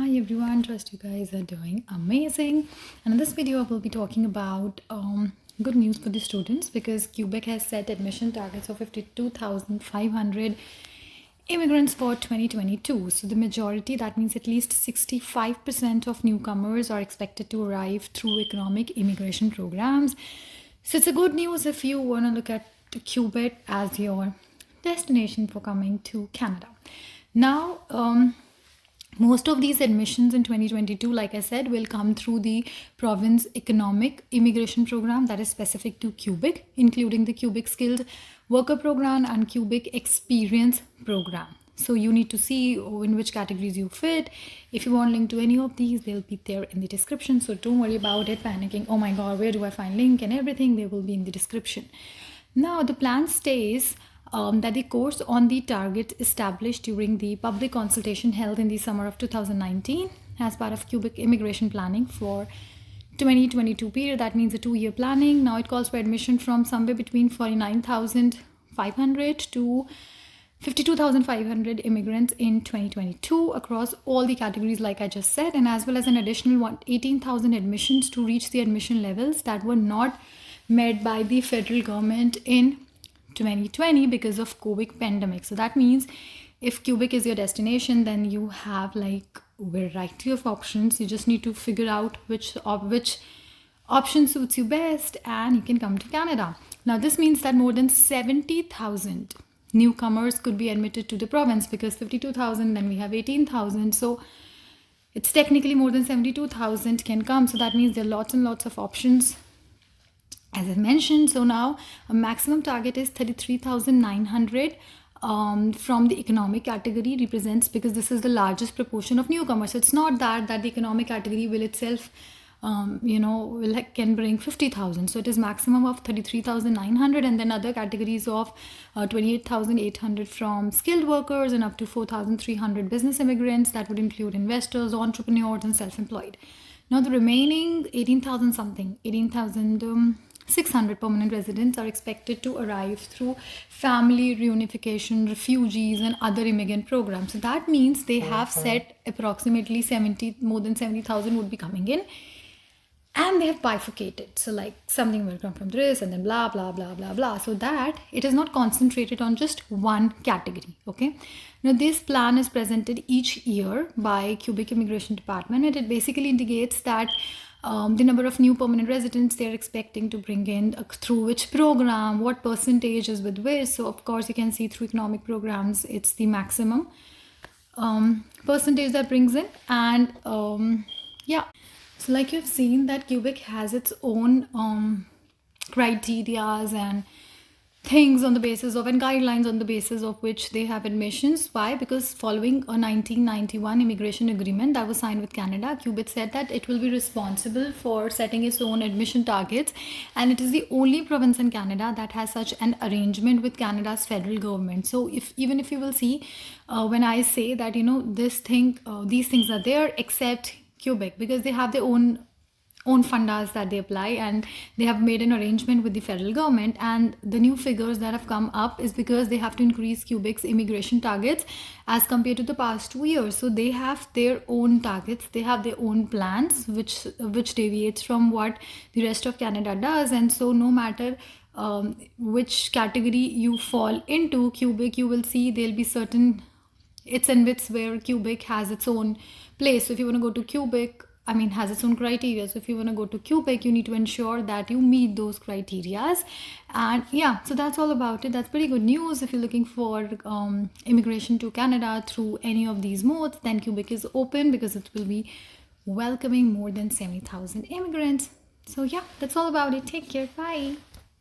Hi everyone, trust you guys are doing amazing. And in this video, I will be talking about good news for the students because Quebec has set admission targets of 52,500 immigrants for 2022. So the majority, that means at least 65% of newcomers are expected to arrive through economic immigration programs. So it's a good news if you want to look at Quebec as your destination for coming to Canada. Now, most of these admissions in 2022, like I said, will come through the province economic immigration program that is specific to Quebec, including the Quebec skilled worker program and Quebec experience program. So you need to see in which categories you fit. If you want link to any of these, they'll be there in the description. So don't worry about it, panicking, oh my god, where do I find link and everything? They will be in the description. Now the plan stays that the course on the target established during the public consultation held in the summer of 2019 as part of Quebec immigration planning for 2022 period. That means a 2-year planning. Now it calls for admission from somewhere between 49,500 to 52,500 immigrants in 2022 across all the categories like I just said, and as well as an additional 18,000 admissions to reach the admission levels that were not met by the federal government in 2020 because of COVID pandemic. So that means if Quebec is your destination, then you have like a variety of options. You just need to figure out which option suits you best and you can come to Canada. Now this means that more than 70,000 newcomers could be admitted to the province because 52,000, then we have 18,000. So it's technically more than 72,000 can come. So that means there are lots and lots of options, as I mentioned. So now a maximum target is 33,900 from the economic category represents, because this is the largest proportion of newcomers. So it's not that the economic category will itself can bring 50,000. So it is maximum of 33,900, and then other categories of 28,800 from skilled workers and up to 4,300 business immigrants. That would include investors, entrepreneurs and self-employed. Now the remaining 18,600 permanent residents are expected to arrive through family reunification, refugees and other immigrant programs. So that means they have set approximately more than 70,000 would be coming in, and they have bifurcated. So like something will come from this and then blah blah blah blah blah, so that it is not concentrated on just one category. Okay, now this plan is presented each year by Quebec Immigration Department, and it basically indicates that the number of new permanent residents they're expecting to bring in, through which program, what percentage is with which. So of course you can see through economic programs it's the maximum percentage that brings in. And yeah, so like you've seen that Quebec has its own criterias and things on the basis of, and guidelines on the basis of which they have admissions. Why? Because following a 1991 immigration agreement that was signed with Canada, Quebec said that it will be responsible for setting its own admission targets, and it is the only province in Canada that has such an arrangement with Canada's federal government. So even if you will see when I say that these things are there except Quebec, because they have their own fundas that they apply, and they have made an arrangement with the federal government. And the new figures that have come up is because they have to increase Quebec's immigration targets as compared to the past 2 years. So they have their own targets, they have their own plans which deviates from what the rest of Canada does. And so no matter which category you fall into, Quebec, you will see there'll be certain its and bits where Quebec has its own place. So if you want to go to Quebec, has its own criteria. So if you want to go to Quebec, you need to ensure that you meet those criterias. And yeah, so that's all about it. That's pretty good news. If you're looking for immigration to Canada through any of these modes, then Quebec is open because it will be welcoming more than 70,000 immigrants. So yeah, that's all about it. Take care. Bye.